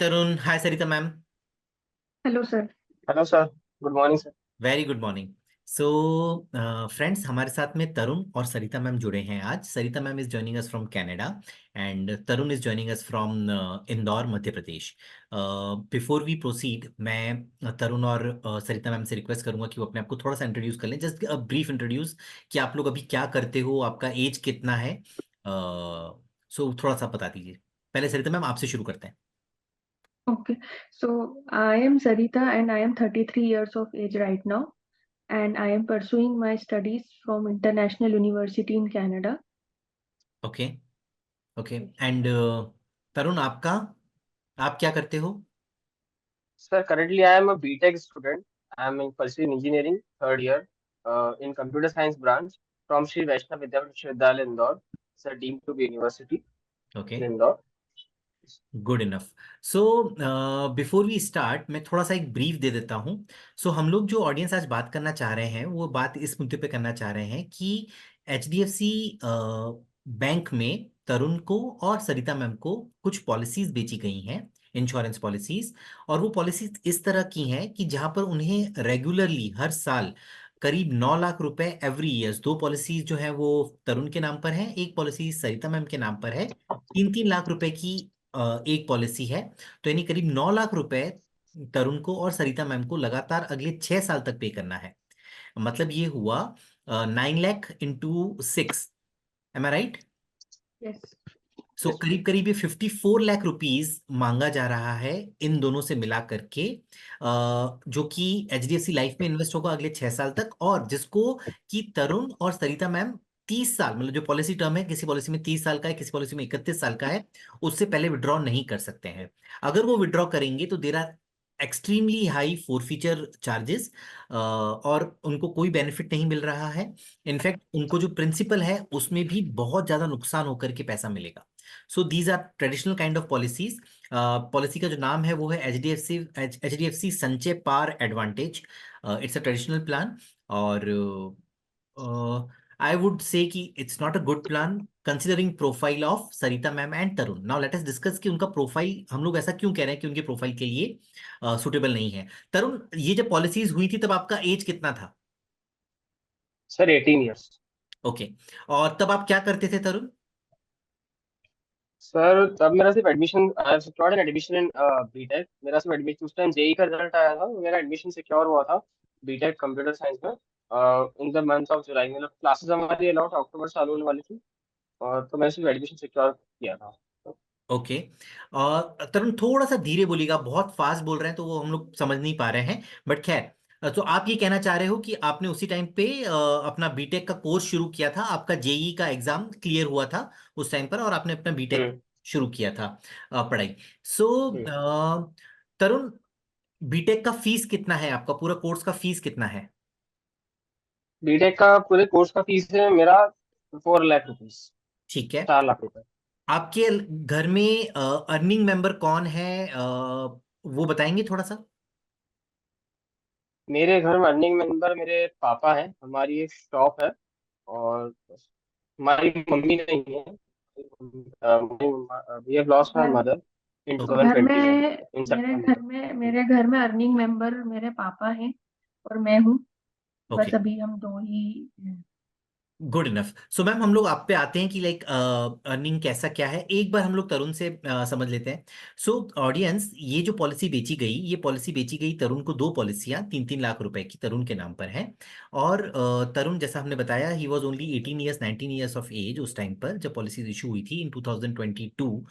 तरुण, hi Sarita ma'am. Hello sir. Hello sir. Good morning sir. Very good morning. So friends, हमारे साथ में तरुण और सरिता ma'am जुड़े हैं आज। Sarita ma'am is joining us from Canada and Tarun is joining us from Indore, Madhya Pradesh. Before we proceed, मैं तरुण और सरिता ma'am से रिक्वेस्ट करूंगा कि वो अपने आप को थोड़ा सा इंट्रोड्यूस कर लें, जस्ट अ ब्रीफ इंट्रोड्यूस कि आप लोग अभी क्या करते हो, आपका एज कितना है। सो थोड़ा सा बता दीजिए। पहले सरिता मैम आपसे शुरू करते हैं। Okay, so I am Sarita and I am 33 years of age right now, and I am pursuing my studies from International University in Canada. Okay. Okay. And Tarun, आपका, आप क्या करते हो? Sir currently I am a BTech student. I am in pursuing engineering third year in computer science branch from Sri Vaishnav Vidyapith Vishwavidyalaya Indore. It's a deemed to be university okay, in Indore. Good enough. So before we start, मैं थोड़ा सा एक brief दे देता हूँ। सो हम लोग जो audience आज बात करना चाह रहे हैं वो बात इस मुद्दे पे करना चाह रहे हैं कि एचडीएफसी बैंक में तरुण को और सरिता मैम को कुछ पॉलिसीज बेची गई हैं, इंश्योरेंस पॉलिसीज। और वो पॉलिसीज इस तरह की हैं कि जहां पर उन्हें रेगुलरली हर साल करीब 9 लाख रुपए एवरी ईयर, दो पॉलिसीज जो है वो तरुण के नाम पर है, एक पॉलिसी सरिता मैम के नाम पर है। 3-3 लाख रुपए की एक पॉलिसी है। तो यानी करीब 9 लाख रुपए तरुण को और सरिता मैम को लगातार अगले 6 साल तक पे करना है। मतलब ये हुआ 9 lakh into 6। M I right? Yes, so Yes. करीब करीब ये 54 लाख रुपीज मांगा जा रहा है इन दोनों से मिला करके, जो कि एचडीएफसी लाइफ में इन्वेस्ट होगा अगले 6 साल तक, और जिसको कि तरुण और सरिता मैम 30 साल, मतलब जो पॉलिसी टर्म है, किसी पॉलिसी में 30 साल का है, किसी पॉलिसी में 31 साल का है, उससे पहले विड्रॉ नहीं कर सकते हैं। अगर वो विड्रॉ करेंगे तो there are extremely high forfeiture charges, और उनको कोई बेनिफिट नहीं मिल रहा है। इनफैक्ट उनको जो प्रिंसिपल है उसमें भी बहुत ज्यादा नुकसान होकर के पैसा मिलेगा। So these are traditional kind of policies. Policy का जो नाम है वो है H D F C Sanchay par advantage. It's a traditional plan, और आई वुड से कि it's not a good plan considering profile of Sarita ma'am and Tarun. Now let us discuss कि उनका प्रोफाइल, हम लोग ऐसा क्यों कह रहे हैं कि उनके प्रोफाइल के लिए सुटेबल नहीं है। तरुण, ये जब पॉलिसीज हुई थी तब आपका एज कितना था? Sir 18 years. ओके। और तब आप क्या करते थे तरुण? सर तब मेरा सिर्फ admission secured and admission in BTech. मेरा सिर्फ एडमिशन उस टाइम जेई का रिजल्ट आया था, मेरा एडमिशन सिक्योर हुआ था बीटेक कंप्यूटर साइंस में in the month of July. मतलब क्लासेस हमारी अलाउड अक्टूबर से चालू होने वाली थी, और तो मैंने सिर्फ एडमिशन सिक्योर किया था. ओके। और तरुण, थोड़ा सा धीरे बोलिएगा, बहुत फास्ट बोल रहे हैं तो वो हम लोग समझ नहीं पा रहे हैं। बट खैर, तो आप ये कहना चाह रहे हो कि आपने उसी टाइम पे अपना बीटेक का कोर्स शुरू किया था, आपका जेई का एग्जाम क्लियर हुआ था उस टाइम पर, और आपने अपना बीटेक हम्म. शुरू किया था पढ़ाई। सो हम्म. तरुण, बीटेक का फीस कितना है? आपका पूरा कोर्स का फीस कितना है? बीटेक का पूरे कोर्स का फीस है मेरा 4 लाख रुपीज. ठीक है। 4 लाख रुपए. आपके घर में अर्निंग मेंबर कौन है, वो बताएंगे थोड़ा सा? मेरे घर में अर्निंग मेंबर मेरे पापा हैं. हमारी एक शॉप है, और हमारी मम्मी नहीं है. वी हैव लॉस्ट आवर घर मदर इन ओके। घर 2021 में इन मेरे घर सितंबर. में मेरे घर में अर्निंग मेंबर मेरे पापा हैं और मैं हूँ। ओके, बस अभी हम दो ही हैं। Good enough. सो मैम, हम लोग आप पे आते हैं कि लाइक अर्निंग कैसा क्या है, एक बार हम लोग तरुण से समझ लेते हैं। सो ऑडियंस, ये जो पॉलिसी बेची गई, ये पॉलिसी बेची गई तरुण को, दो पॉलिसियां 3-3 लाख रुपए की तरुण के नाम पर हैं। और तरुण, जैसा हमने बताया, he was only 18 years, 19 years of age उस टाइम पर जब पॉलिसी इशू हुई थी इन 2022,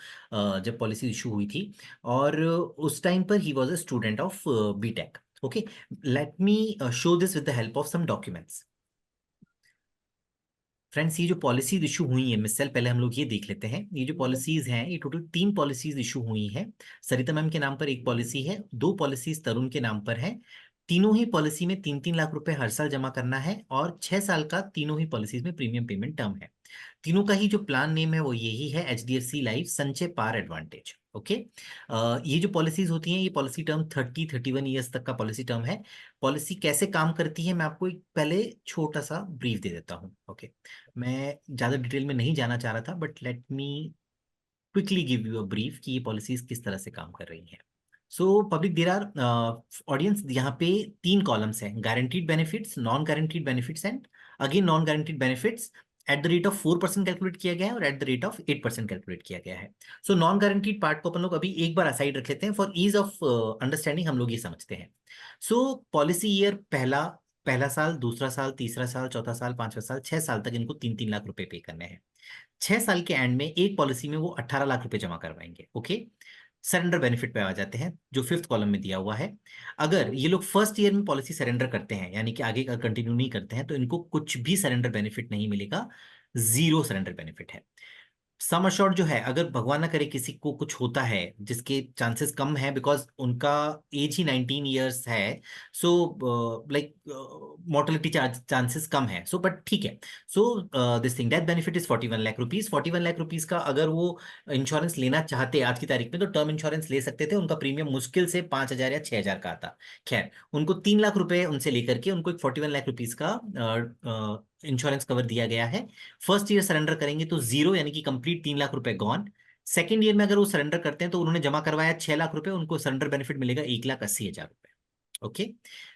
जब पॉलिसी इशू हुई थी। और उस टाइम पर he was a student of BTech. Okay, let me show this with the help of some documents. Friends, ये जो पॉलिसीज इशू हुई है मिसल, पहले हम लोग ये देख लेते हैं। ये जो पॉलिसीज हैं, ये टोटल 3 पॉलिसीज इशू हुई हैं। सरिता मैम के नाम पर एक पॉलिसी है, दो पॉलिसीज तरुण के नाम पर है। तीनों ही पॉलिसी में 3-3 लाख रुपए हर साल जमा करना है, और 6 साल का तीनों ही पॉलिसीज में प्रीमियम पेमेंट टर्म है। तीनों का ही जो प्लान नेम है वो यही है, एचडीएफसी लाइफ संचय पार एडवांटेज। ओके। ये जो पॉलिसीज होती हैं, ये पॉलिसी टर्म 30-31 ईयर्स तक का पॉलिसी टर्म है। पॉलिसी कैसे काम करती है, मैं आपको एक पहले छोटा सा ब्रीफ दे देता हूँ। ओके, मैं ज़्यादा डिटेल में नहीं जाना चाह रहा था, but let me quickly give you a brief कि ये पॉलिसीज किस तरह से काम कर रही हैं। So public, there are audience, यहाँ पे 3 कॉलम्स हैं: guaranteed benefits, non guaranteed benefits and again non guaranteed benefits. At the rate of 4% calculate किया गया है और at the rate of 8% calculate किया गया है। सो नॉन गारंटीड पार्ट को अपन लोग अभी एक बार असाइड रख लेते हैं, फॉर ईज ऑफ अंडरस्टैंडिंग हम लोग ये समझते हैं। सो पॉलिसी ईयर पहला पहला साल, दूसरा साल, तीसरा साल, चौथा साल, पांचवा साल, 6 साल तक इनको 3-3 लाख रुपए पे करने हैं। 6 साल के एंड में एक पॉलिसी में वो 18 लाख रुपए जमा करवाएंगे। ओके, सरेंडर बेनिफिट पे आ जाते हैं जो 5th कॉलम में दिया हुआ है। अगर ये लोग फर्स्ट ईयर में पॉलिसी सरेंडर करते हैं, यानी कि आगे का कंटिन्यू नहीं करते हैं, तो इनको कुछ भी सरेंडर बेनिफिट नहीं मिलेगा, जीरो सरेंडर बेनिफिट है। सम अश्योर्ड जो है, अगर भगवान ना करे किसी को कुछ होता है, जिसके चांसेस कम है बिकॉज उनका एज ही 19 ईयर्स है, सो लाइक मोर्टेलिटी चांसेस कम है, सो बट ठीक है। So this thing, death benefit is 41 lakh rupees. 41 lakh rupees का अगर वो इंश्योरेंस लेना चाहते आज की तारीख में, तो टर्म इंश्योरेंस ले सकते थे। उनका प्रीमियम मुश्किल से 5,000 या 6,000 का आता। खैर, उनको 3 लाख रुपए उनसे लेकर के उनको एक 41 लाख रुपीज का इंश्योरेंस कवर दिया गया है। फर्स्ट ईयर सरेंडर करेंगे तो जीरो, यानी कि कंप्लीट 3 लाख रुपए गॉन। सेकेंड ईयर में अगर वो सरेंडर करते हैं तो उन्होंने जमा करवाया 6 लाख रुपए, उनको सरेंडर बेनिफिट मिलेगा 1,80,000 रुपए। ओके,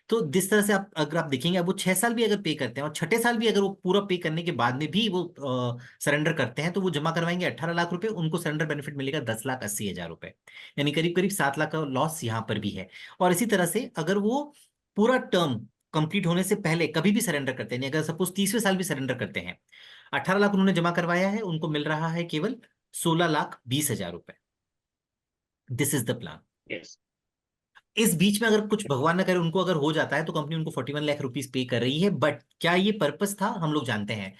तो जिस तरह से आप अगर आप देखेंगे, अब वो 6 साल भी अगर पे करते हैं और छठे साल भी अगर वो पूरा पे करने के बाद में भी वो सरेंडर करते हैं, तो वो जमा करवाएंगे 18 लाख रुपए, उनको सरेंडर बेनिफिट मिलेगा 10,80,000 रुपए। यानी करीब करीब 7 लाख का लॉस यहाँ पर भी है। और इसी तरह से अगर वो पूरा टर्म कंप्लीट होने से पहले कभी भी सरेंडर करते हैं, अगर सपोज 30वें साल भी सरेंडर करते हैं, 18 लाख उन्होंने जमा करवाया है, उनको मिल रहा है केवल 16,20,000 रुपए। This is the plan. Yes. इस बीच में अगर कुछ भगवान ना करे उनको अगर हो जाता है, तो कंपनी उनको 41 लाख रुपीज पे कर रही है। बट क्या ये पर्पस था, हम लोग जानते हैं।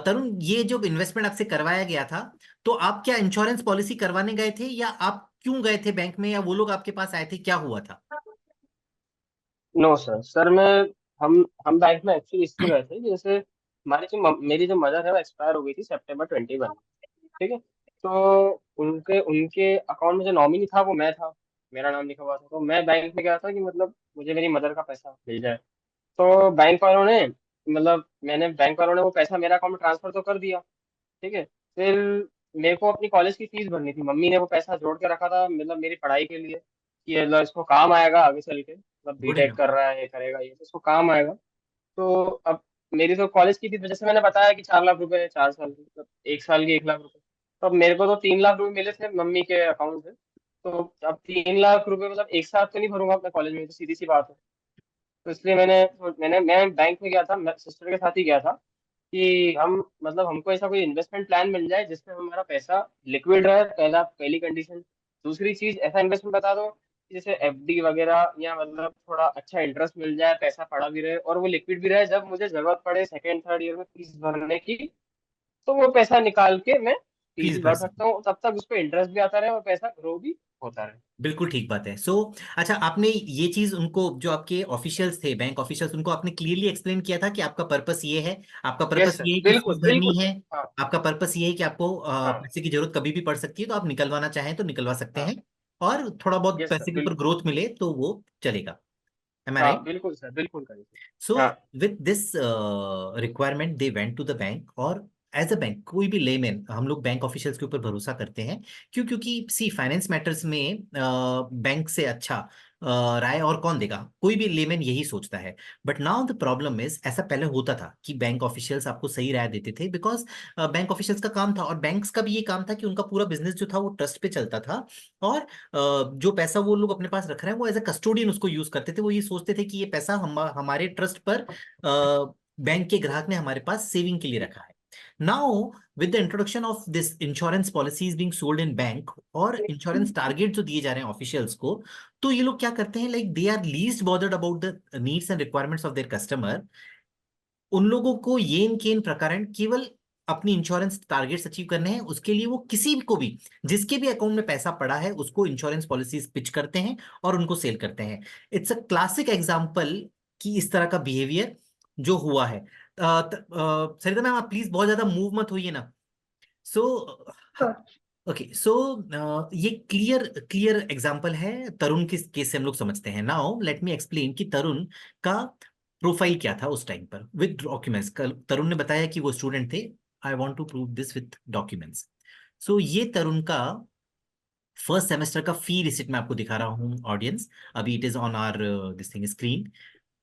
तरुण, ये जो इन्वेस्टमेंट आपसे करवाया गया था, तो आप क्या इंश्योरेंस पॉलिसी करवाने गए थे, या आप क्यों गए थे बैंक में, या वो लोग आपके पास आए थे, क्या हुआ था? नो सर, सर मैं हम बैंक में एक्चुअली इसलिए गए थे, जैसे हमारी जो मेरी जो मदर है वो एक्सपायर हो गई थी September 21। ठीक है। तो उनके उनके अकाउंट में जो नॉमिनी था वो मैं था, मेरा नाम लिखा हुआ था। तो मैं बैंक में गया था कि मतलब मुझे मेरी मदर का पैसा मिल जाए। तो बैंक वालों ने, मतलब मैंने बैंक वालों ने वो पैसा मेरे अकाउंट में ट्रांसफर तो कर दिया। ठीक है। फिर मेरे को अपनी कॉलेज की फीस भरनी थी। मम्मी ने वो पैसा जोड़ के रखा था, मतलब मेरी पढ़ाई के लिए, कि मतलब इसको काम आएगा आगे चल के, मतलब गुड बीटेक इनफ। कर रहा है, ये करेगा, ये तो इसको काम आएगा। तो अब मेरी तो कॉलेज की फीस, जैसे मैंने बताया कि 4 लाख रुपए है 4 साल की, मतलब एक साल की 1 लाख रुपए। तो अब मेरे को तो 3 लाख रुपए मिले थे मम्मी के अकाउंट से। तो अब 3 लाख रुपए मतलब एक साथ तो नहीं भरूंगा अपने कॉलेज में, तो सीधी सी बात है। तो इसलिए मैं बैंक में गया था, मैं सिस्टर के साथ ही गया था, कि हम मतलब हमको ऐसा कोई इन्वेस्टमेंट प्लान मिल जाए जिसमें हमारा पैसा लिक्विड रहे, पहली कंडीशन। दूसरी चीज, ऐसा इन्वेस्टमेंट बता दो कि जैसे एफडी वगैरह, या मतलब थोड़ा अच्छा इंटरेस्ट मिल जाए, पैसा पड़ा भी रहे और वो लिक्विड भी रहे, जब मुझे जरूरत पड़े सेकेंड थर्ड ईयर में फीस भरने की, तो वो पैसा निकाल के मैं फीस फीस भी भर भर सकते। सकता हूँ, तब तक उस पर इंटरेस्ट भी आता रहे और पैसा ग्रो भी होता रहे। बिल्कुल ठीक बात है। सो अच्छा, आपने ये चीज उनको, जो आपके ऑफिशियल्स थे, बैंक ऑफिशियल्स, उनको आपने क्लियरली एक्सप्लेन किया था कि आपका पर्पस ये है, आपका यस पर्पस सर, ये है कि फीस बिल्कुल भरनी बिल्कुल है, सर। हाँ आपका पर्पस ये है कि आपको हाँ पैसे की जरूरत कभी भी पड़ सकती है, तो आप निकलवाना चाहें तो निकलवा सकते हाँ। हैं, और थोड़ा बहुत यस सर, पैसे के ऊपर बिल्कुल। ग्रोथ मिले तो वो चलेगा। एम आई हाँ राइट? बिल्कुल सर, बिल्कुल करिए सर। सो हाँ with this requirement they went to the bank, और एज अ बैंक, कोई भी लेमैन, हम लोग बैंक ऑफिशियल्स के ऊपर भरोसा करते हैं। क्यों? क्योंकि सी, फाइनेंस मैटर्स में बैंक से अच्छा राय और कौन देगा, कोई भी लेमैन यही सोचता है। But now the problem is, ऐसा पहले होता था कि बैंक ऑफिशियल्स आपको सही राय देते थे, बिकॉज बैंक ऑफिशियल्स का काम था, और बैंक्स का भी ये काम था कि उनका पूरा बिजनेस जो था वो ट्रस्ट पे चलता था। और जो पैसा वो लोग अपने पास रख रहे हैं, वो एज अ कस्टोडियन उसको यूज करते थे। वो ये सोचते थे कि ये पैसा हमारे ट्रस्ट पर बैंक के ग्राहक ने हमारे पास सेविंग के लिए रखा है। Now with the introduction of this insurance policies being sold in bank, और इंश्योरेंस टारगेट जो दिए जा रहे हैं ऑफिशियल्स को, तो ये लोग क्या करते हैं, like they are least bothered about the needs and requirements of their customer. उन लोगों को येन केन प्रकार केवल अपनी इंश्योरेंस टारगेट्स अचीव करने हैं, उसके लिए वो किसी को भी, जिसके भी अकाउंट में पैसा पड़ा है, उसको इंश्योरेंस पॉलिसीज पिच करते हैं और उनको सेल करते हैं। इट्स अ क्लासिक एग्जांपल कि इस तरह का बिहेवियर जो हुआ है। सरिता मैम, आप प्लीज बहुत ज्यादा मूव मत होइए ना। सो Sure. ओके, सो ये क्लियर क्लियर एग्जांपल है तरुण के केस से, हम लोग समझते हैं। नाउ लेट मी एक्सप्लेन कि तरुण का प्रोफाइल क्या था उस टाइम पर विद डॉक्यूमेंट्स। तरुण ने बताया कि वो स्टूडेंट थे। I want to prove this with documents. So ये तरुण का फर्स्ट सेमेस्टर का फी रिसिट मैं आपको दिखा रहा हूँ ऑडियंस। अभी it is on our this thing screen.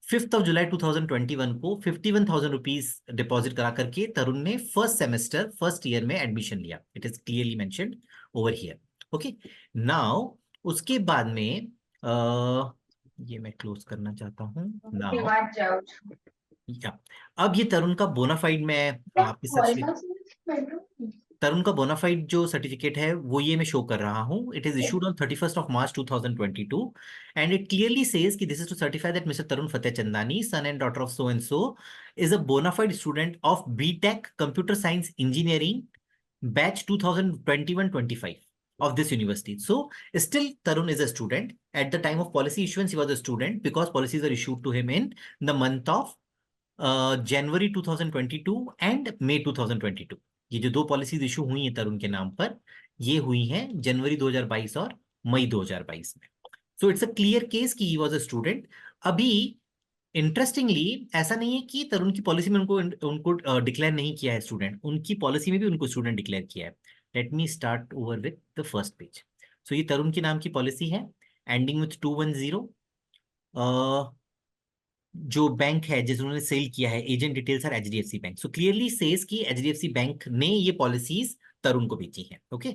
5 जुलाई 2021 को 51,000 रुपीज डिपॉजिट करा करके तरुण ने फर्स्ट सेमेस्टर फर्स्ट ईयर में एडमिशन लिया। It is clearly mentioned over here. Okay, now उसके बाद में ये मैं क्लोज करना चाहता हूँ नाउ। या अब ये तरुण का बोनाफाइड मैं आपके साथ तरुण का बोनाफाइड जो सर्टिफिकेट है वो ये मैं शो कर रहा हूँ। It is issued on 31 March 2022 and it clearly says कि this is to certify that mister Tarun Fateh Chandani son and daughter of so and so is a bonafide student of BTech computer science engineering batch 2021-25 of this university. So still Tarun is a student. At the time of policy issuance, he was a student because policies were issued to him in the month of January 2022 and May 2022। ये जो दो policies issue हुई हैं तरुण के नाम पर, ये हुई हैं जनवरी 2022 और मई 2022 में। सो इट्स अ क्लियर केस कि ही वाज अ स्टूडेंट। अभी इंटरेस्टिंगली ऐसा नहीं है कि तरुण की पॉलिसी में उनको उनको डिक्लेयर नहीं किया है स्टूडेंट, उनकी पॉलिसी में भी उनको स्टूडेंट डिक्लेयर किया है। Let me start over with the first page. So ये तरुण के नाम की पॉलिसी है एंडिंग विथ 210। जो बैंक है जिन्होंने सेल किया है, agent details are HDFC bank. So clearly says कि एचडीएफसी बैंक ने ये पॉलिसीज तरुण को बेची है। ओके,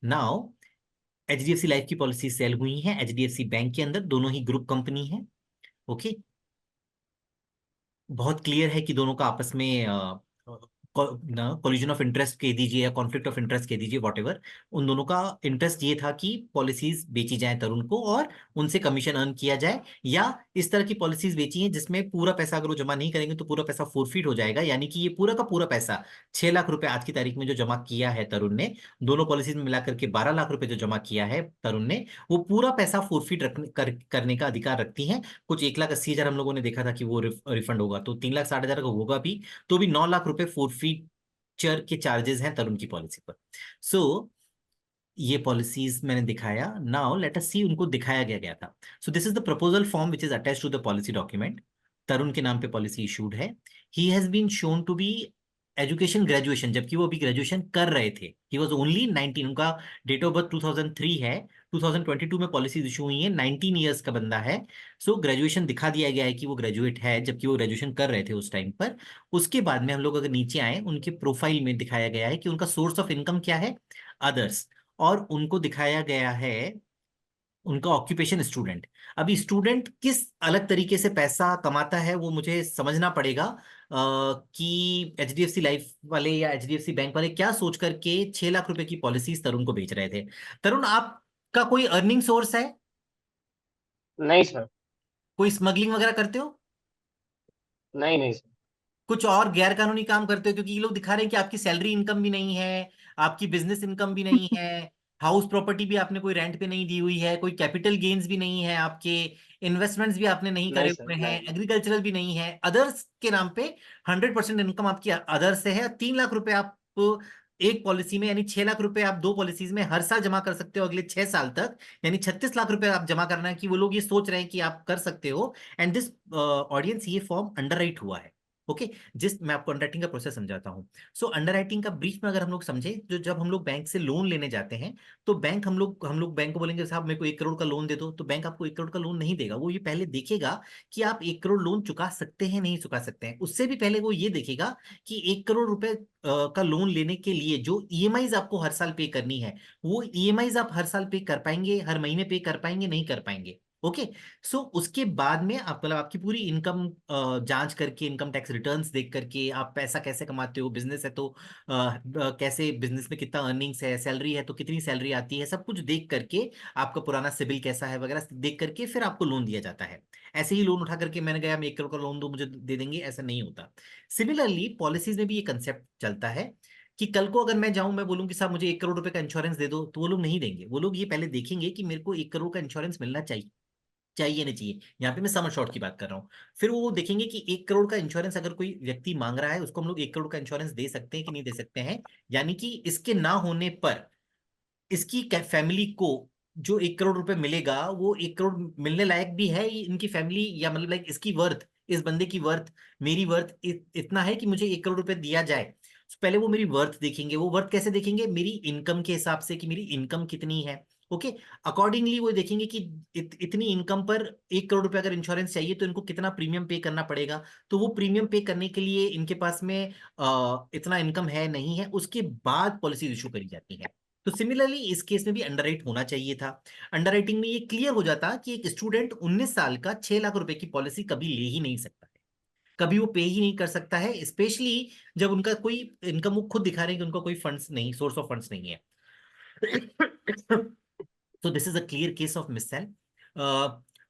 नाउ एचडीएफसी लाइफ की पॉलिसी सेल हुई है एचडीएफसी बैंक के अंदर, दोनों ही ग्रुप कंपनी है। ओके, बहुत क्लियर है कि दोनों का आपस में कोलिजन ऑफ इंटरेस्ट कह दीजिए या कॉन्फ्लिक्ट ऑफ इंटरेस्ट कह दीजिए, वॉटेवर। उन दोनों का इंटरेस्ट ये था कि पॉलिसीज बेची जाए तरुण को और उनसे कमीशन अर्न किया जाए, या इस तरह की पॉलिसीज बेची हैं जिसमें पूरा पैसा अगर वो जमा नहीं करेंगे तो पूरा पैसा फोरफिट हो जाएगा। यानी कि ये पूरा का पूरा पैसा 6 लाख रुपए आज की तारीख में जो जमा किया है तरुण ने, दोनों पॉलिसीज में मिलाकर के 12 लाख रुपए जो जमा किया है तरुण ने, वो पूरा पैसा फोरफिट करने का अधिकार रखती है। कुछ 1,80,000 हम लोगों ने देखा था कि वो रिफंड होगा, तो 3,60,000 का होगा भी, तो भी 9 लाख रुपए फोरफीचर के चार्जेस हैं तरुण की पॉलिसी पर। सो ये पॉलिसीज मैंने दिखाया। नाउ लेट अस सी उनको दिखाया गया था। So this is the proposal form which is attached to the policy document. Tarun के नाम पे पॉलिसी इशूड है। He has been shown to be education graduation, जबकि वो अभी ग्रेजुएशन कर रहे थे। ही वॉज ओनली 19, उनका डेट ऑफ बर्थ 2003 है, 2022 में पॉलिसीज इशू हुई है, 19 ईयर्स का बंदा है। सो ग्रेजुएशन दिखा दिया गया है कि वो ग्रेजुएट है, जबकि वो ग्रेजुएशन कर रहे थे उस टाइम पर। उसके बाद में हम लोग अगर नीचे आए, उनके प्रोफाइल में दिखाया गया है कि उनका सोर्स ऑफ इनकम क्या है, अदर्स, और उनको दिखाया गया है उनका ऑक्यूपेशन स्टूडेंट। अभी स्टूडेंट किस अलग तरीके से पैसा कमाता है वो मुझे समझना पड़ेगा, कि एचडीएफसी लाइफ वाले या एचडीएफसी बैंक वाले क्या सोच करके 6 लाख रुपए की पॉलिसीज तरुण को बेच रहे थे। तरुण, आपका कोई अर्निंग सोर्स है? नहीं सर। कोई स्मगलिंग वगैरह करते हो? नहीं नहीं सर। कुछ और गैर कानूनी काम करते हो? क्योंकि ये लोग दिखा रहे हैं कि आपकी सैलरी इनकम भी नहीं है, आपकी बिजनेस इनकम भी नहीं है, हाउस प्रॉपर्टी भी आपने कोई रेंट पे नहीं दी हुई है, कोई कैपिटल गेन्स भी नहीं है आपके, इन्वेस्टमेंट्स भी आपने नहीं करे नहीं सर। हुए हैं, नहीं। एग्रीकल्चरल भी नहीं है, अदर्स के नाम पे 100% इनकम आपकी अदर्स से है। 3 लाख रुपए आप एक पॉलिसी में, यानी 6 लाख रुपए आप दो पॉलिसीज में हर साल जमा कर सकते हो अगले 6 साल तक, यानी 36 लाख रुपए आप जमा करना है, कि वो लोग ये सोच रहे हैं कि आप कर सकते हो। एंड दिस ऑडियंस, ये फॉर्म अंडर राइट हुआ है। ओके, जिस मैं आपको अंडरराइटिंग का प्रोसेस समझाता हूँ। सो अंडरराइटिंग का ब्रीफ में अगर हम लोग समझे, जो जब हम लोग बैंक से लोन लेने जाते हैं, तो बैंक हम लोग बैंक को बोलेंगे साहब मेरे को 1 करोड़ का लोन दे दो, तो बैंक आपको 1 करोड़ का लोन नहीं देगा। वो ये पहले देखेगा कि आप 1 करोड़ लोन चुका सकते हैं नहीं चुका सकते हैं। उससे भी पहले वो ये देखेगा कि 1 करोड़ रुपए का लोन लेने के लिए जो ईएमआईज आपको हर साल पे करनी है, वो ईएमआईज आप हर साल पे कर पाएंगे, हर महीने पे कर पाएंगे, नहीं कर पाएंगे। ओके, सो उसके बाद में आप मतलब आपकी पूरी इनकम जांच करके, इनकम टैक्स रिटर्न्स देख करके, आप पैसा कैसे कमाते हो, बिजनेस है तो कैसे बिजनेस में कितना अर्निंग्स है, सैलरी है तो कितनी सैलरी आती है, सब कुछ देख करके, आपका पुराना सिबिल कैसा है वगैरह देख करके फिर आपको लोन दिया जाता है। ऐसे ही लोन उठा करके मैंने गया मैं 1 करोड़ का लोन दो मुझे दे देंगे, ऐसा नहीं होता। सिमिलरली पॉलिसीज में भी ये कंसेप्ट चलता है कि कल को अगर मैं जाऊं, मैं बोलूं कि साहब मुझे 1 करोड़ रुपए का इंश्योरेंस दे दो, तो वो लोग नहीं देंगे। वो लोग ये पहले देखेंगे कि मेरे को 1 करोड़ का इंश्योरेंस मिलना चाहिए, चाहिए नहीं चाहिए। यहाँ पे मैं सम शॉर्ट की बात कर रहा हूँ। फिर वो देखेंगे कि 1 करोड़ का इंश्योरेंस अगर कोई व्यक्ति मांग रहा है, उसको हम लोग 1 करोड़ का इंश्योरेंस दे सकते हैं कि नहीं दे सकते हैं। यानी कि इसके ना होने पर इसकी फैमिली को जो 1 करोड़ रुपए मिलेगा, वो 1 करोड़ मिलने लायक भी है इनकी फैमिली, या मतलब लाइक इसकी वर्थ, इस बंदे की वर्थ, मेरी वर्थ इतना है कि मुझे 1 करोड़ रुपए दिया जाए। पहले वो मेरी वर्थ देखेंगे। वो वर्थ कैसे देखेंगे? मेरी इनकम के हिसाब से, कि मेरी इनकम कितनी है। ओके, अकॉर्डिंगली वो देखेंगे कि इतनी इनकम पर 1 करोड़ रुपए अगर इंश्योरेंस चाहिए तो इनको कितना प्रीमियम पे करना पड़ेगा। तो वो प्रीमियम पे करने के लिए इनके पास में इतना इनकम है नहीं है, उसके बाद पॉलिसी इशू करी जाती है। तो सिमिलरली इस केस में भी अंडरराइट होना चाहिए था। अंडरराइटिंग में ये क्लियर हो जाता कि एक स्टूडेंट 19 साल का 6 लाख रुपए की पॉलिसी कभी ले ही नहीं सकता है, कभी वो पे ही नहीं कर सकता है, स्पेशली जब उनका कोई इनकम, वो खुद दिखा रहे हैं कि उनका कोई फंड्स नहीं, सोर्स ऑफ फंड्स नहीं है। तो this is a clear case of missell.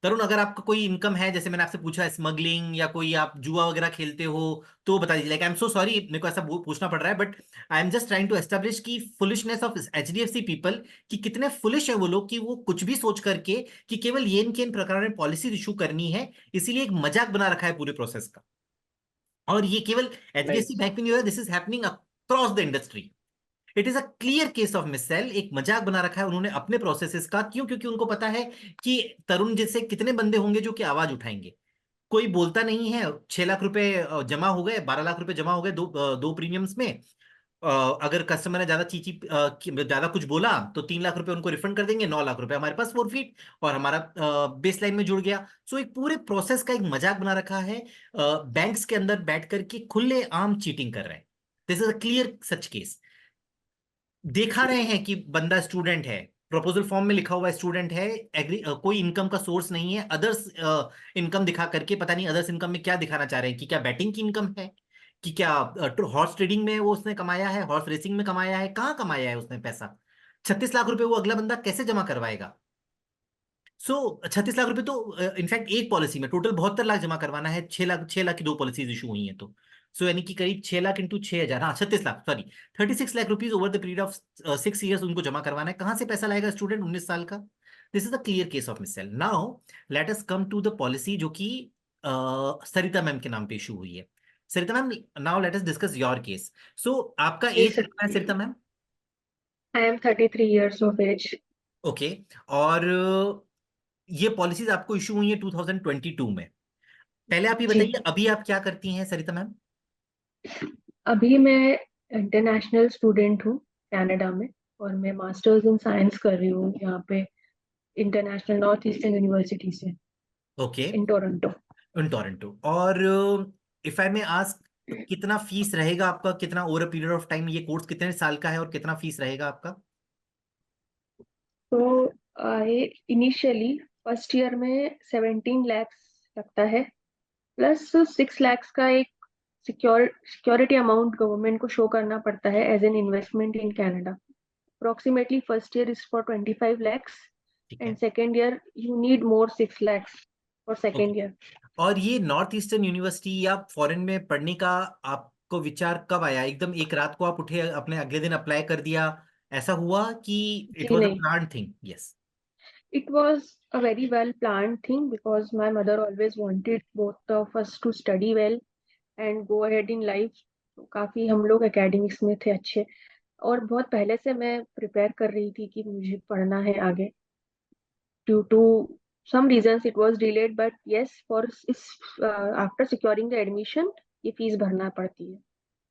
Tarun, अगर आपका कोई इनकम है, जैसे मैंने आपसे पूछा स्मगलिंग या कोई आप जुआ वगैरह खेलते हो, तो बता दीजिए। Like I am so sorry, मेरे को ऐसा पूछना पड़ रहा है, but I am just trying to establish की फुलिशनेस ऑफ एचडीएफसी पीपल, कि कितने फुलिश है वो लोग, कि वो कुछ भी सोच करके कि केवल ये इन के इन प्रकार में पॉलिसी इशू करनी है, इसीलिए एक मजाक बना रखा है पूरे प्रोसेस का। और ये केवल एचडीएफसी Right. बैंक में नहीं हो रहा, this is happening across the industry. It is a clear case of missell. एक मजाक बना रखा है उन्होंने अपने प्रोसेसेस का। क्यों? क्योंकि उनको पता है कि तरुण जैसे कितने बंदे होंगे जो कि आवाज उठाएंगे। कोई बोलता नहीं है, 6 लाख रुपए जमा हो गए, 12 लाख रुपए जमा हो गए दो प्रीमियम्स में। अगर कस्टमर ने ज्यादा चीची ज्यादा कुछ बोला तो 3 लाख रुपए उनको रिफंड कर देंगे, 9 लाख रुपए हमारे पास फॉरफीट, और हमारा बेस लाइन में जुड़ गया। सो एक पूरे प्रोसेस का एक मजाक बना रखा है। बैंक्स के अंदर बैठ करके खुले आम चीटिंग कर रहे हैं। This is a clear such case. देखा रहे हैं कि बंदा स्टूडेंट है, प्रपोजल फॉर्म में लिखा हुआ स्टूडेंट है, कोई इनकम का सोर्स नहीं है, अदर्स इनकम दिखा करके, पता नहीं अदर्स इनकम में क्या दिखाना चाह रहे हैं, कि क्या बैटिंग की इनकम है, कि क्या हॉर्स ट्रेडिंग में वो उसने कमाया है, हॉर्स रेसिंग में कमाया है, कहाँ कमाया है उसने पैसा। 36 लाख रुपए वो अगला बंदा कैसे जमा करवाएगा? सो 36 लाख रुपए तो इनफैक्ट एक पॉलिसी में टोटल 72 लाख जमा करवाना है। 6 लाख, 6 लाख की दो पॉलिसीज इशू हुई हैं तो। सो यानी कि करीब 6 लाख इंटू 6 हजार, हाँ 36 lakh, sorry, 36 lakh rupees over the period of 6 years उनको जमा करवाना है। कहाँ से पैसा लाएगा स्टूडेंट 19 साल का? This is the clear case of missell. Now let us come to the policy जो कि सरिता मैम के नाम पे इशू हुई है। Sarita ma'am, now let us discuss your case. So आपका जी एज सर, कितना है Sarita ma'am? I am 33 years of age. Okay. और ये पॉलिसीज आपको इशू हुई है 2022 में। पहले आप ये जी, बताइए, अभी आप क्या करती हैं सरिता मैम? अभी मैं इंटरनेशनल स्टूडेंट हूँ कनाडा में, और मैं मास्टर्स इन साइंस कर रही हूँ यहाँ पे इंटरनेशनल नॉर्थ ईस्टर्न यूनिवर्सिटी से, okay, in Toronto. In Toronto. और इफ आई मे आस्क, कितना फीस रहेगा आपका, कितना over a period of time, ये कोर्स कितने साल का है और कितना फीस रहेगा आपका? तो ये इनिशियली फर्स्ट ईयर में 17 lakhs लगता है, प्लस 6 lakhs का एक सिक्योरिटी अमाउंट गवर्नमेंट को शो करना पड़ता है as an investment in Canada. Approximately first year is for 25 lakhs, ठीक है। and second year you need more 6 lakhs for okay. second year. और ये नॉर्थ ईस्टर्न यूनिवर्सिटी या फॉरेन में पढ़ने का आपको विचार कब आया? एकदम एक रात को आप उठे, अपने अगले दिन अप्लाई कर दिया, ऐसा हुआ कि इट जी वाज अ नहीं, plan thing? Yes. it was a very well planned thing because my mother always wanted both of us to study well and go ahead in life. तो काफी हम लोग एकेडमिक्स में थे अच्छे, और बहुत पहले से मैं प्रिपेयर कर रही थी कि मुझे पढ़ना है आगे. Due to some reasons it was delayed, but yes, for is after securing the admission ये फीस भरना पड़ती है.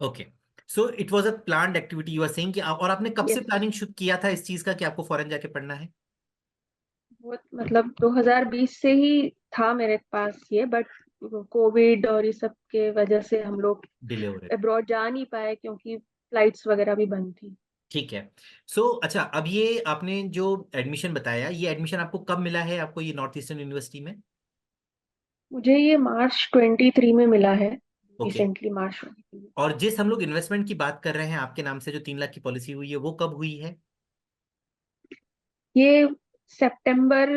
Okay, so it was a planned activity you are saying, कि और आपने कब से यस, प्लानिंग शुरू किया था इस चीज का कि आपको फॉरेन जाके पढ़ना है? बहुत मतलब 2020 से ही था मेरे पास ये, बट कोविड और ये सब के वजह से हम लोग डिले हो रहे थे। अब्रॉड जा नहीं पाए क्योंकि फ्लाइट्स वगैरह भी बंद थी. ठीक है। सो अच्छा, अब ये आपने जो एडमिशन बताया, ये एडमिशन आपको कब मिला है, आपको ये नॉर्थ ईस्टर्न यूनिवर्सिटी में? मुझे ये मार्च 23 में मिला है, ओके। रिसेंटली मार्च 23 में. और जिस हम लोग इन्वेस्टमेंट की बात कर रहे हैं आपके नाम से, जो 3 लाख की पॉलिसी हुई है, वो कब हुई है? ये सितंबर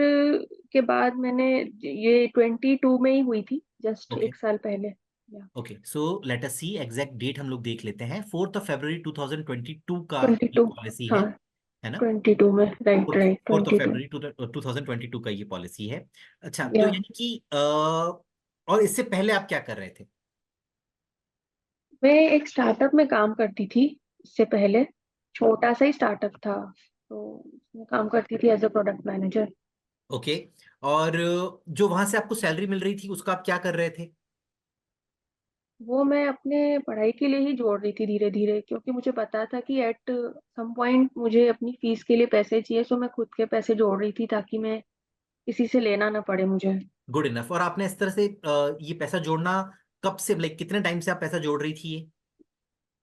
के बाद मैंने, ये 22 में ही हुई थी, जस्ट ओके। एक साल पहले. या ओके, सो लेट अस सी एग्जैक्ट डेट हम लोग देख लेते हैं। 4 फरवरी 2022 का ये 22, पॉलिसी हाँ, है ना? 22 में, राइट राइट, 22. February 2022 का ये पॉलिसी है। अच्छा, तो या यानी कि और इससे पहले आप क्या कर रहे थे? मैं एक स्टार्टअप में काम करती थी इससे पहले, छोटा सा ही स्टार्टअप था, तो उसमें काम करती थी as a product manager. Okay. और जो वहां से आपको सैलरी मिल रही थी, उसका आप क्या कर रहे थे? वो मैं अपने पढ़ाई के लिए ही जोड़ रही थी धीरे धीरे, क्योंकि मुझे पता था कि एट सम पॉइंट मुझे अपनी फीस के लिए पैसे चाहिए, सो मैं खुद के पैसे जोड़ रही थी ताकि मैं किसी से लेना ना पड़े मुझे। Good enough. और आपने इस तरह से ये पैसा जोड़ना कब से, लाइक कितने टाइम से आप पैसा जोड़ रही थी ये?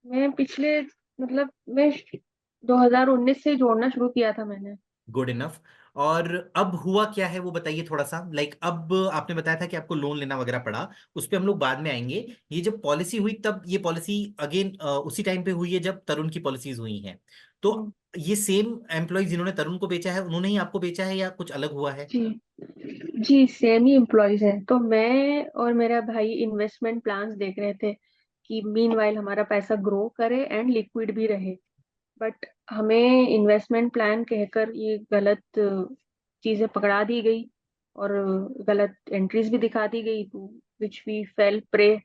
मैं पिछले मतलब मैं 2019 से ही जोड़ना शुरू किया था मैंने। Good enough. और अब हुआ क्या है वो बताइए थोड़ा सा, लाइक अब आपने बताया था कि आपको लोन लेना वगैरह पड़ा, उस पर हम लोग बाद में आएंगे। ये जब पॉलिसी हुई तब ये पॉलिसी अगेन उसी टाइम पे हुई है जब तरुण की पॉलिसीज हुई हैं, तो हम्म, ये सेम एम्प्लॉय जिन्होंने तरुण को बेचा है उन्होंने ही आपको बेचा है या कुछ अलग हुआ है? जी जी, सेम ही एम्प्लॉयज हैं। तो मैं और मेरा भाई इन्वेस्टमेंट प्लान्स देख रहे थे कि मीनवाइल हमारा पैसा ग्रो करे एंड लिक्विड भी रहे। बट हमें इन्वेस्टमेंट प्लान कहकर ये गलत चीजें पकड़ा दी गई, और गलत एंट्रीज भी दिखा दी गई, तो विच वी फेल प्रे।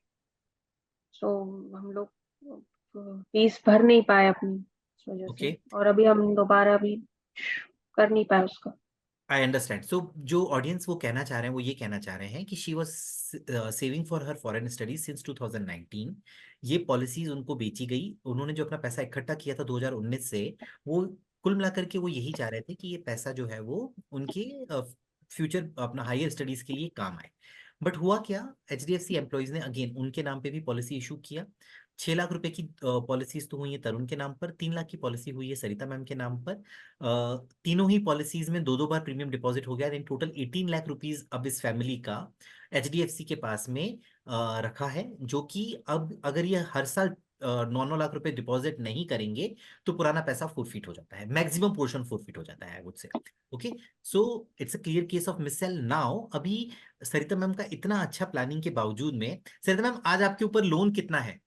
सो हम लोग फीस भर नहीं पाए अपनी इस वजह से, ओके, और अभी हम दोबारा भी कर नहीं पाए उसका। I understand. सो जो ऑडियंस वो कहना चाह रहे हैं वो ये कहना चाह रहे हैं कि she was saving for her foreign studies since 2019। ये पॉलिसीज उनको बेची गई, उन्होंने जो अपना पैसा इकट्ठा किया था 2019 से, वो कुल मिलाकर के वो यही चाह रहे थे कि ये पैसा जो है वो उनके फ्यूचर अपना हायर स्टडीज के लिए काम आए। बट हुआ क्या, एचडीएफसी एम्प्लॉयज ने अगेन उनके नाम पे भी पॉलिसी इशू किया। 6 लाख रुपए की पॉलिसीज तो हुई है तरुण के नाम पर, 3 लाख की पॉलिसी हुई है सरिता मैम के नाम पर। तीनों ही पॉलिसीज में दो दो बार प्रीमियम डिपॉजिट हो गया, इन टोटल 18 लाख रुपीज अब इस फैमिली का एचडीएफसी के पास में रखा है, जो कि अब अगर ये हर साल 9 9 लाख रुपए डिपॉजिट नहीं करेंगे तो पुराना पैसा फोरफिट हो जाता है, मैक्सिमम पोर्शन फोरफिट हो जाता है I would say. Okay, so it's a clear case of missell now. अभी सरिता मैम का इतना अच्छा प्लानिंग के बावजूद में, सरिता मैम आज आपके ऊपर लोन कितना है?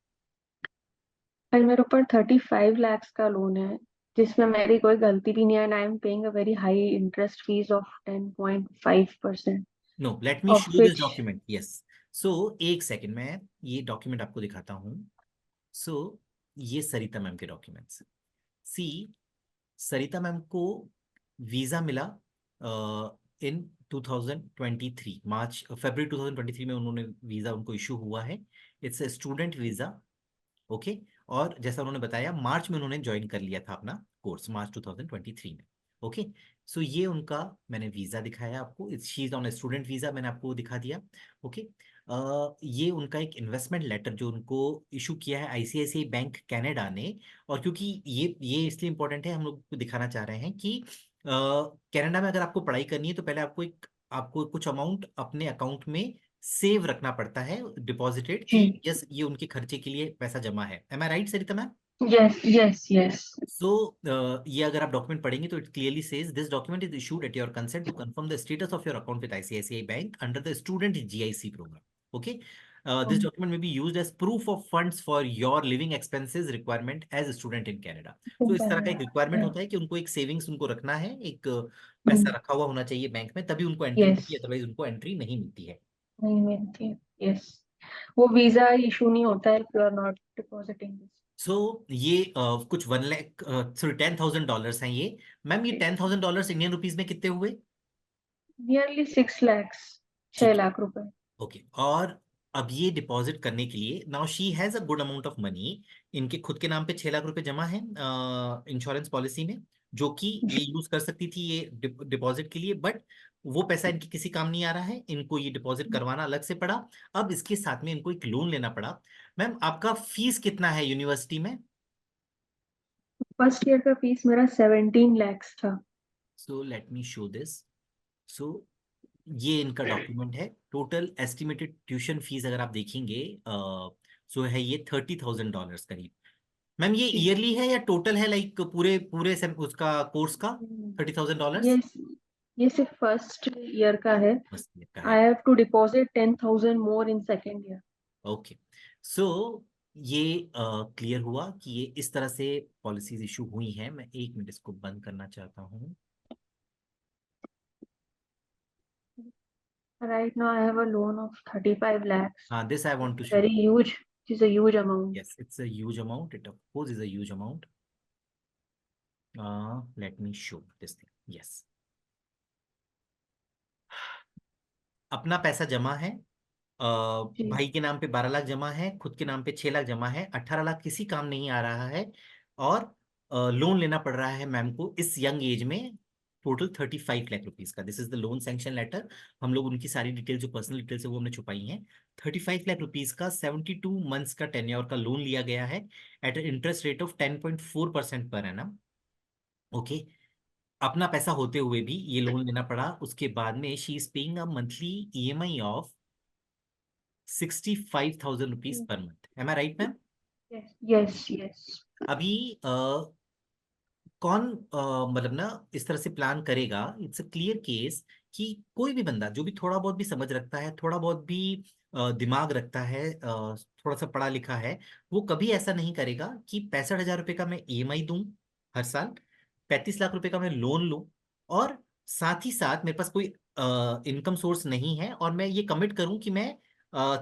और मेरे ऊपर 35 lakhs का लोन है, जिसमें मेरी कोई गलती भी नहीं है, and I am paying a very high interest fees of 10.5%, no, let me of show this which. Document. Yes, so एक सेकेंड में ये डॉक्यूमेंट आपको दिखाता हूँ। सो ये सरिता मैम के डॉक्यूमेंट्स। सी, सरिता मैम को वीजा मिला इन 2023 मार्च फरवरी 2023 में उन्होंने वीजा उनको इशू हुआ है। It's a student visa. Okay, और जैसा उन्होंने बताया मार्च में उन्होंने ज्वाइन कर लिया था अपना कोर्स, मार्च 2023 में। ओके, सो ये उनका मैंने वीजा दिखाया आपको, she is on student visa, मैंने आपको दिखा दिया। ओके, ये उनका एक इन्वेस्टमेंट लेटर जो उनको इशू किया है आईसीआईसीआई बैंक कनाडा ने। और क्योंकि ये इसलिए इंपॉर्टेंट है, हम लोग को दिखाना चाह रहे हैं कि कनाडा में अगर आपको पढ़ाई करनी है तो पहले आपको कुछ अमाउंट अपने अकाउंट में सेव रखना पड़ता है डिपॉजिटेड, जी। कि यस ये उनके खर्चे के लिए पैसा जमा है। Am I right Sarita ma'am? Yes yes yes. So ये अगर आप डॉक्यूमेंट पढ़ेंगे तो it clearly says this document is issued at your consent to confirm the status of your account with ICICI bank under the student GIC program. Okay, this document may be used as proof of funds for your living expenses requirement as student in Canada. तो इस तरह का एक requirement होता है कि उनको एक सेविंग्स उनको रखना है, एक पैसा रखा हुआ होना चाहिए बैंक में, तभी उनको एंट्री यस, मिलती है, अदरवाइज उनको एंट्री नहीं मिलती है। नहीं मिलती है। यस, वो वीजा इशू नहीं होता है if you are not depositing this। सो ये कुछ 1 लाख सॉरी $10,000 हैं ये। मैम ये $10,000 इंडियन रुपीज में कितने हुए? नियरली 6 lakhs, छह ठीक है, लाख रुपए ओके। और अब ये डिपॉजिट करने के लिए now she has a good amount of money, इनके खुद के नाम पे 6 लाख रुपए जमा है इंश्योरेंस पॉलिसी में, जो कि ये यूज कर सकती थी ये डिपॉजिट के लिए, बट वो पैसा इनके किसी काम नहीं आ रहा है, इनको ये डिपॉजिट करवाना अलग से पड़ा। अब इसके साथ में इनको एक लोन लेना पड़ा। मैम आपका फीस कितना है यूनिवर्सिटी में? फर्स्ट ईयर का फीस मेरा 17 lakhs था। So let me show this. So ये इनका डॉक्यूमेंट है, टोटल एस्टिमेटेड ट्यूशन फीस अगर आप देखेंगे सो है ये $30,000 करीब। मैम ये जी। ईयरली है या टोटल है, लाइक पूरे पूरे उसका कोर्स का $30,000? ये ये सिर्फ फर्स्ट ईयर का है। बस ये का है। I have to deposit 10,000 more in second year. Okay, so ये क्लियर हुआ कि ये इस तरह से पॉलिसीज इशू हुई हैं। मैं 1 मिनट इसको बंद करना चाहता हूँ। Right now I have a loan of 35 lakhs. हाँ, this I It's want to show. very huge. It is a huge amount. Yes, it's a huge amount, it of course is a huge amount. Let me show this thing. Yes, अपना पैसा जमा है, जी। भाई के नाम पे 12 लाख जमा है, खुद के नाम पे 6 लाख जमा है, 18 लाख किसी काम नहीं आ रहा है, और लोन लेना पड़ रहा है मैम को इस यंग एज में, टोटल 35 लाख रुपीज का। This is the loan sanction letter. हम लोग उनकी सारी डिटेल जो पर्सनल डिटेल्स है वो हमने छुपाई हैं। 35 लाख रुपीज का 72 मंथ्स का टेन्योर का लोन लिया गया है eight interest rate of 10.4% per annum. Okay. अपना पैसा होते हुए भी ये लोन लेना पड़ा। उसके बाद में she is paying a monthly EMI of 65,000 rupees per month. Am I right ma'am? Yes yes yes. अभी कौन मतलब ना इस तरह से प्लान करेगा? इट्स अ क्लियर केस कि कोई भी बंदा जो भी थोड़ा बहुत भी समझ रखता है, थोड़ा बहुत भी दिमाग रखता है, थोड़ा सा पढ़ा लिखा है, वो कभी ऐसा नहीं करेगा कि 65,000 रुपये का मैं ईएमआई दूं हर साल, 35 लाख रुपए का मैं लोन लूं, और साथ ही साथ मेरे पास कोई इनकम सोर्स नहीं है, और मैं ये कमिट करूं कि मैं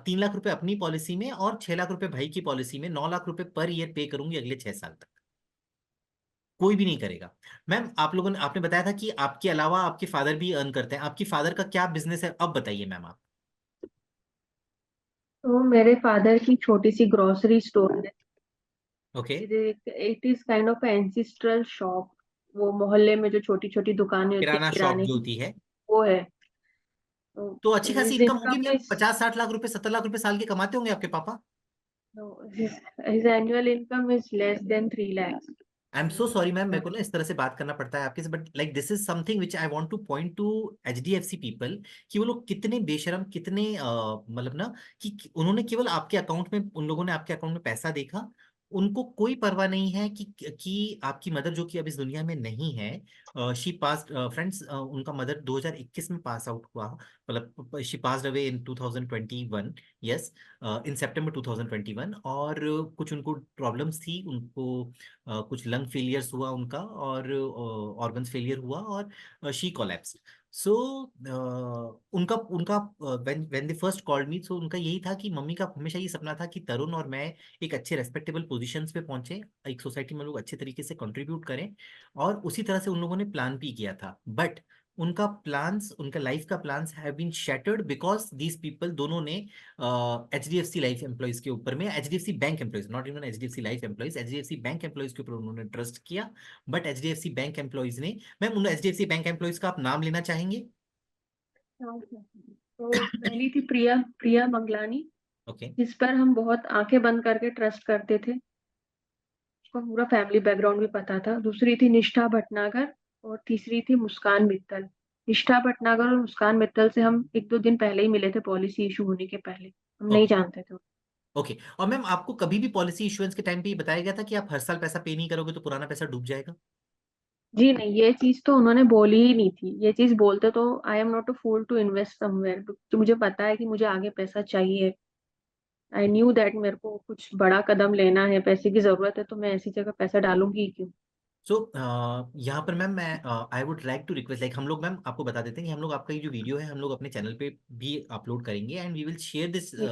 3 लाख रुपए अपनी पॉलिसी में और 6 लाख रुपए भाई की पॉलिसी में 9 लाख रुपए पर ईयर पे करूंगी अगले 6 साल तक। कोई भी नहीं करेगा। मैम आप लोगों ने, आपने बताया था कि आपके अलावा आपके फादर भी अर्न करते हैं। आपकी फादर का क्या बिजनेस है, अब बताइए मैम आप। तो मेरे फादर की छोटी सी ग्रोसरी स्टोर है। Okay. It is kind of ancestral shop. वो मोहल्ले में जो छोटी छोटी दुकानें होती है किराना शॉप किराने जो की, होती है। वो है। तो तो अच्छी खासी हिज इनकम होगी इनकम मैम, इज 50-60 लाख रुपए, 70 लाख रुपए साल के कमाते होंगे आपके पापा। His annual income is less than 3 lakhs। I am so sorry ma'am, मेरे को ना इस तरह से बात करना पड़ता है आपके से, but like this is something which I want two point two HDFC people, कि वो लोग कितने बेशरम, कितने मतलब ना, कि उन्होंने केवल आपके अकाउंट में, उन लोगों ने आपके अकाउंट में पैसा देखा, उनको कोई परवाह नहीं है कि आपकी मदर जो कि अब इस दुनिया में नहीं है, शी पास फ्रेंड्स, उनका मदर 2021 में पास आउट हुआ, मतलब she passed away in 2021। Yes, in September 2021। और कुछ उनको प्रॉब्लम्स थी, उनको कुछ लंग फेलियर्स हुआ उनका, और ऑर्गन्स फेलियर हुआ, और शी कोलैप्स्ड। सो उनका उनका when when they first called me, so उनका यही था कि मम्मी का हमेशा ये सपना था कि तरुण और मैं एक अच्छे रेस्पेक्टेबल पोजीशंस पे पहुंचे, एक सोसाइटी में लोग अच्छे तरीके से कंट्रीब्यूट करें, और उसी तरह से उन लोगों ने प्लान भी किया था। बट उनका प्लान्स, उनका लाइफ का plans have been shattered because these people, दोनों ने एचडीएफसी लाइफ एम्प्लॉयज के ऊपर में, HDFC bank employees, not even HDFC life employees, HDFC bank employees के ऊपर उन्होंने ट्रस्ट किया। बट एचडीएफसी बैंक एम्प्लॉयज ने, मैम उन एचडीएफसी बैंक एम्प्लॉयज का आप नाम लेना चाहेंगे? तो पहली थी प्रिया प्रिया मंगलानी, ओके। जिस पर हम बहुत आंखें बंद करके ट्रस्ट करते थे। उसका पूरा फैमिली बैकग्राउंड भी पता था। दूसरी थी निष्ठा भटनागर, और तीसरी थी मुस्कान मित्तल। निष्ठा भटनागर और मुस्कान मित्तल से हम 1-2 दिन पहले ही मिले थे, पॉलिसी इशू होने के पहले। हम नहीं ओके। जानते थे। ओके। और मैम आपको कभी भी पॉलिसी इशुएंस के टाइम पे ये बताया गया था कि आप हर साल पैसा पे नहीं करोगे तो पुराना पैसा डूब जाएगा? जी नहीं, ये चीज तो उन्होंने बोली ही नहीं थी। ये चीज बोलते तो I am not a fool to invest somewhere, तो मुझे पता है कि मुझे आगे पैसा चाहिए। आई न्यू दैट मेरे को कुछ बड़ा कदम लेना है, पैसे की जरूरत है, तो मैं ऐसी जगह पैसा डालूंगी ही क्यों। सो यहाँ पर मैम मैं I would like to request, like हम लोग मैम आपको बता देते हैं कि हम लोग आपका ये जो वीडियो है हम लोग अपने चैनल पे भी अपलोड करेंगे, and we will share this जी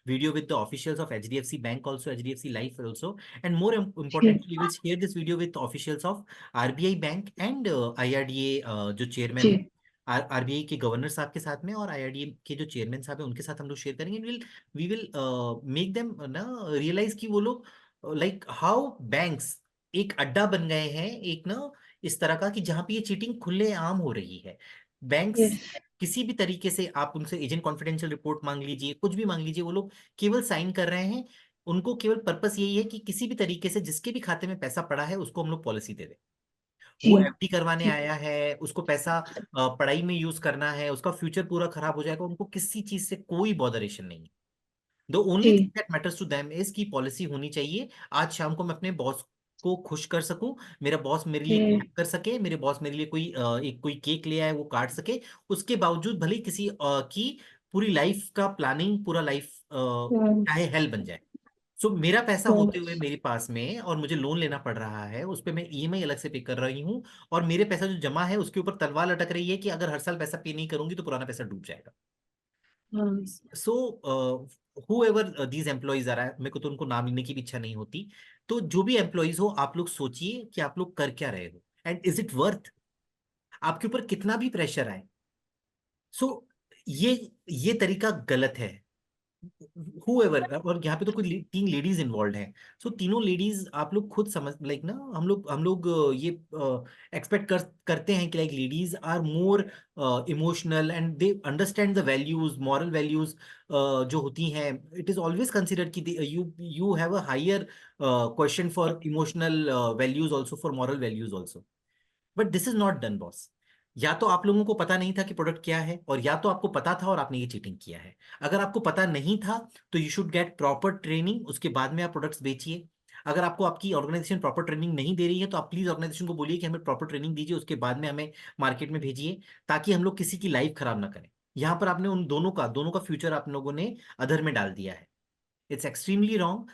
video with the officials of HDFC bank also, HDFC life also, and more जी importantly we will share this video with officials of RBI bank and IRDA जो chairman जी है, RBI के governor साहब के साथ में, और आईआरडीए के जो चेयरमैन साहब है उनके साथ हम लोग शेयर करेंगे। वी विल मेक देम ना रियलाइज कि वो लोग लाइक हाउ बैंक्स एक अड्डा बन गए हैं, एक ना इस तरह का, कि जहां पे ये चीटिंग खुले आम हो रही है। बैंक्स यस किसी भी तरीके से, आप उनसे एजेंट कॉन्फिडेंशियल रिपोर्ट मांग लीजिए, कुछ भी मांग लीजिए, वो लोग केवल साइन कर रहे हैं। उनको केवल पर्पस यही है कि किसी भी तरीके से जिसके भी खाते में पैसा पड़ा है उसको हम लोग पॉलिसी दे दें। जी वो एफडी करवाने जी आया है, उसको पैसा पढ़ाई में यूज करना है, उसका फ्यूचर पूरा खराब हो जाएगा, उनको किसी चीज से कोई बॉदरेशन नहीं है। द ओनली थिंग जी that matters to them is की पॉलिसी होनी चाहिए। आज शाम को मैं अपने बॉस को खुश कर सकूं, मेरा बॉस मेरे लिए जी क्लैप कर सके, मेरे बॉस मेरे लिए कोई केक ले आए वो काट सके, उसके बावजूद भले ही किसी की पूरी लाइफ का प्लानिंग, पूरा लाइफ चाहे हेल बन जाए। सो मेरा पैसा होते हुए मेरे पास में, और मुझे लोन लेना पड़ रहा है, उस पे मैं ईएमआई अलग से पे कर रही हूँ, और मेरे पैसा जो जमा है उसके ऊपर तलवार लटक रही है कि अगर हर साल पैसा पे नहीं करूंगी तो पुराना पैसा डूब जाएगा। हाँ। सो whoever these employees are, मेरे को तो उनको नाम लेने की भी इच्छा नहीं होती। तो जो भी एम्प्लॉयज हो, आप लोग सोचिए कि आप लोग कर क्या रहे हो, एंड इज इट वर्थ, आपके ऊपर कितना भी प्रेशर आए। सो ये ये तरीका गलत है। whoever, और यहाँ पे तो कोई तीन लेडीज इन्वॉल्व हैं। सो तीनों लेडीज आप लोग खुद समझ लाइक ना, हम लोग ये एक्सपेक्ट करते हैं कि like ladies are more emotional and they understand the values, moral values जो होती हैं। इट इज ऑलवेज कंसिडर्ड कि you you have a higher question for emotional values also, for moral values also. But this is not done boss. या तो आप लोगों को पता नहीं था कि प्रोडक्ट क्या है, और या तो आपको पता था और आपने ये चीटिंग किया है। अगर आपको पता नहीं था तो you should get proper training, उसके बाद में आप प्रोडक्ट्स बेचिए। अगर आपको आपकी ऑर्गेनाइजेशन प्रॉपर ट्रेनिंग नहीं दे रही है तो आप प्लीज ऑर्गेनाइजेशन को बोलिए कि हमें प्रॉपर ट्रेनिंग दीजिए, उसके बाद में हमें मार्केट में भेजिए, ताकि हम लोग किसी की लाइफ खराब ना करें। यहाँ पर आपने उन दोनों का फ्यूचर आप लोगों ने अधर में डाल दिया है। It's extremely wrong.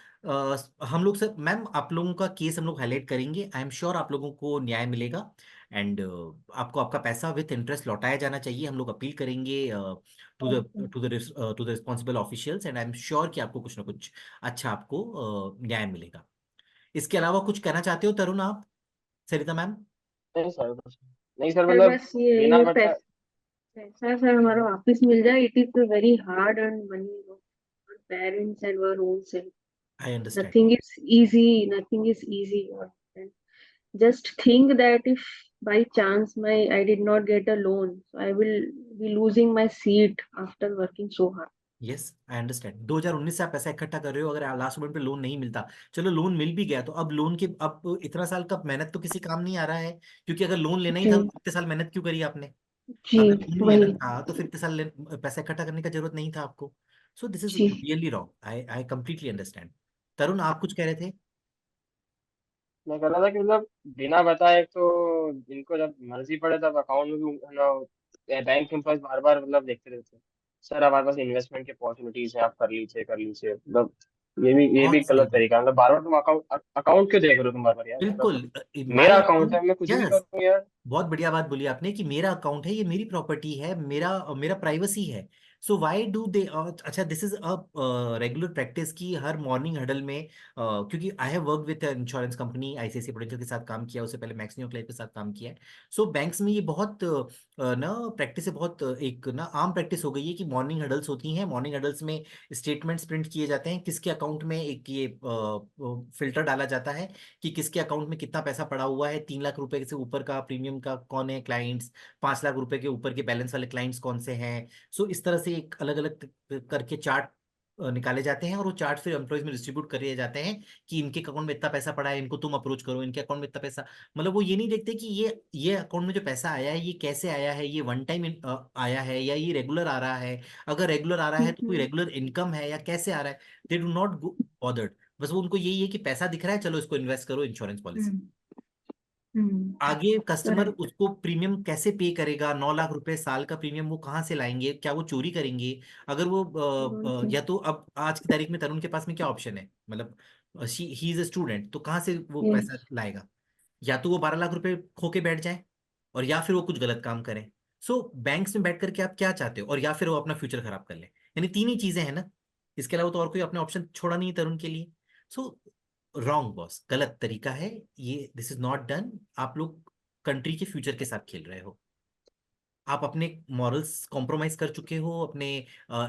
हम लोग सब मैम, आप लोगों का केस हम लोग हाईलाइट करेंगे। आई एम श्योर आप लोगों को न्याय मिलेगा, एंड आपको आपका पैसा विथ इंटरेस्ट लौटाया जाना चाहिए। हम लोग अपील करेंगे to the Okay. To the responsible officials, and I am sure कि आपको कुछ ना कुछ अच्छा आपको न्याय मिलेगा। इसके अलावा कुछ कहना चाहते हो तरुण आप, सरिता मैम? नहीं सर, कुछ नहीं सर, सर मतलब बस ये बिना बता। पैसा, पैसा सर हमारा वापस मिल जाए। It is very hard earn money for parents and our own self. I understand. Nothing is easy, nothing is easy. And just think that if by chance my I did not get a loan, so I will be losing my seat after working so hard. Yes I understand. 2019 से आप पैसा इकट्ठा कर रहे हो, अगर last moment पे loan नहीं मिलता, चलो लोन मिल भी गया तो अब लोन के अब इतना साल का मेहनत तो किसी काम नहीं आ रहा है। क्योंकि अगर लोन लेना ही था जी तो इतने साल मेहनत क्यों करी आपने? जी अगर लोन लेना वही। था तो फिर इतने साल पैसा इकट्ठा करने का जरूरत नहीं था आपको। सो दिस इज जी really wrong. I I completely understand. Tarun आप कुछ कह रहे थे? मैं कह रहा था कि मतलब बिना बताए तो इनको जब मर्जी पड़े तब अकाउंट में भी ना, बैंक एम्प्लॉयज बार बार मतलब देखते रहते हैं, सर हमारे पास इन्वेस्टमेंट की अपॉर्चुनिटीज हैं, आप कर लीजिए मतलब। ये भी बहुत सही गलत बात। तरीका है, मतलब बार बार तुम अकाउंट अकाउंट क्यों देख रहे हो तुम बार बार यार, मतलब बिल्कुल। माई मेरा अकाउंट अकाउंट। है, मैं कुछ भी यस। करूँ यार। बहुत बढ़िया बात बोली आपने कि मेरा अकाउंट है, ये मेरी प्रॉपर्टी है, मेरा मेरा प्राइवेसी है। सो व्हाई डू दे, अच्छा this is a regular practice की हर मॉर्निंग हडल में, क्योंकि I have work with insurance company ICICI Prudential के साथ काम किया, उससे पहले मैक्स न्यू लाइफ के साथ काम किया है। सो बैंक्स में ये बहुत ना प्रैक्टिस है, बहुत एक ना आम प्रैक्टिस हो गई है कि मॉर्निंग हडल्स होती हैं। मॉर्निंग हडल्स में स्टेटमेंट्स प्रिंट किए जाते हैं, किसके अकाउंट में एक ये फिल्टर डाला जाता है कि किसके अकाउंट में कितना पैसा पड़ा हुआ है। 3 लाख रुपए से ऊपर का प्रीमियम का कौन है क्लाइंट्स, 5 लाख रुपए के ऊपर के बैलेंस वाले क्लाइंट्स कौन से हैं। सो इस तरह से एक अलग अलग करके चार्ट निकाले जाते हैं, और वो चार्ट फिर एम्प्लॉयज में डिस्ट्रीब्यूट करे जाते हैं कि इनके अकाउंट में इतना पैसा पड़ा है, इनको तुम अप्रोच करो, इनके अकाउंट में इतना पैसा। मतलब वो ये नहीं देखते कि ये अकाउंट में जो पैसा आया है ये कैसे आया है, ये वन टाइम आया है या ये रेगुलर आ रहा है। अगर रेगुलर आ रहा है तो कोई हम्म रेगुलर इनकम है या कैसे आ रहा है। They do not bothered. बस वो उनको यही है कि पैसा दिख रहा है, चलो इसको इन्वेस्ट करो इंश्योरेंस पॉलिसी। हम्म हम्म। आगे कस्टमर करेक्ट। उसको प्रीमियम कैसे पे करेगा, 9 लाख रुपए साल का प्रीमियम वो कहाँ से लाएंगे? क्या वो चोरी करेंगे? अगर वो डोंट थिंक। या तो अब आज की तारीख में तरुण के पास में क्या ऑप्शन है, मतलब ही इज अ स्टूडेंट, तो कहाँ से वो पैसा यस। लाएगा? या तो वो 12 लाख रुपए खो के बैठ जाए, और या फिर वो कुछ गलत काम करें। सो बैंक्स में बैठ करके आप क्या चाहते हो, और या फिर वो अपना फ्यूचर खराब कर ले। यानी तीन ही चीजें हैं ना, इसके अलावा तो और कोई अपने ऑप्शन छोड़ा नहीं है तरुण के लिए। सो रॉन्ग बॉस, गलत तरीका है ये, दिस इज नॉट डन। आप लोग कंट्री के फ्यूचर के साथ खेल रहे हो। आप अपने मॉरल्स कॉम्प्रोमाइज कर चुके हो, अपने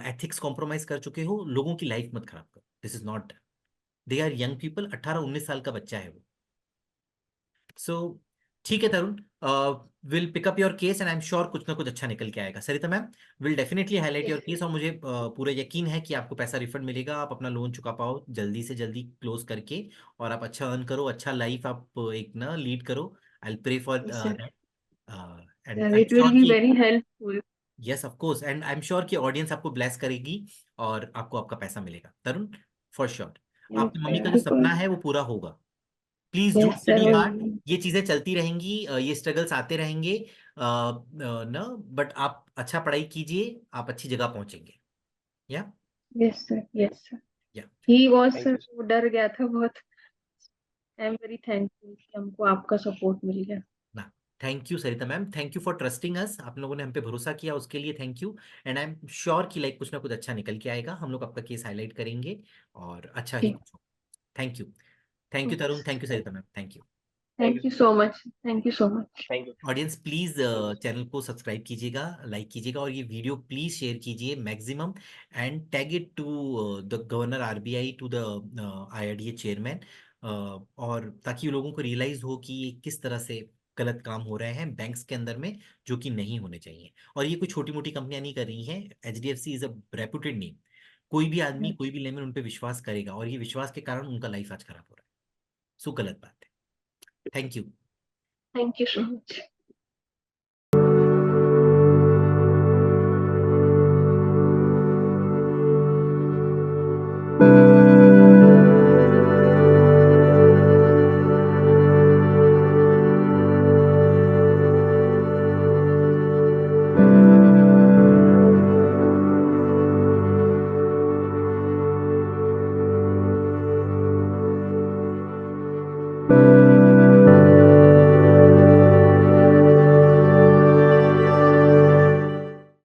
एथिक्स कॉम्प्रोमाइज कर चुके हो, लोगों की लाइफ मत खराब करो। This is not done. They are young people, 18-19 साल का बच्चा है वो। सो ठीक है Tarun, will pick up your case and I am sure कुछ ना कुछ अच्छा निकल के आएगा। Sarita ma'am will definitely highlight your yes case, और मुझे पूरा यकीन है कि आपको पैसा रिफंड मिलेगा, आप अपना लोन चुका पाओ जल्दी से जल्दी क्लोज करके, और आप अच्छा अर्न करो, अच्छा लाइफ आप एक ना लीड करो। I pray for yes sir. That, and sir I am it will sure be कि very helpful. Yes of course, and I am sure कि ऑडियंस आपको ब्लेस करेगी, और आपको आपका पैसा मिलेगा तरुण, फॉर श्योर। आपकी मम्मी का जो सपना बिकॉज है वो पूरा होगा। Please do yes study sir. Hard. ये चीजें चलती रहेंगी, ये स्ट्रगल्स आते रहेंगे ना, बट आप अच्छा पढ़ाई कीजिए, आप अच्छी जगह पहुंचेंगे। या yes sir. Yes sir. Thank he was sir, you. वो डर गया था बहुत। आई एम वेरी थैंकफुल कि हमको आपका सपोर्ट मिल गया। ना, thank you Sarita ma'am, thank you for trusting us. आप लोगों ने हम पे भरोसा किया, उसके लिए thank you. And I am sure कि लाइक कुछ ना कुछ अच्छा निकल के आएगा, हम लोग आपका केस हाईलाइट करेंगे, और अच्छा ही ठीक। कुछ हो। Thank you. Thank you Tarun, thank you Sarita ma'am, thank you. Thank thank you you so much, thank you so much. Thank you audience please thank you. Channel को सब्सक्राइब कीजिएगा, लाइक कीजिएगा और ये वीडियो प्लीज शेयर कीजिए maximum, and tag it to the governor RBI, to the IRDA chairman, और ताकि लोगों को रियलाइज हो कि ये किस तरह से गलत काम हो रहे हैं बैंक्स के अंदर में, जो कि नहीं होने चाहिए। और ये कोई छोटी मोटी कंपनियां नहीं कर रही हैं, HDFC is a reputed name. कोई भी आदमी, कोई भी लेमन उन पे विश्वास करेगा, और ये विश्वास के कारण उनका लाइफ आज खराब हो रहा है। सो गलत बात है। Thank you. Thank you so much.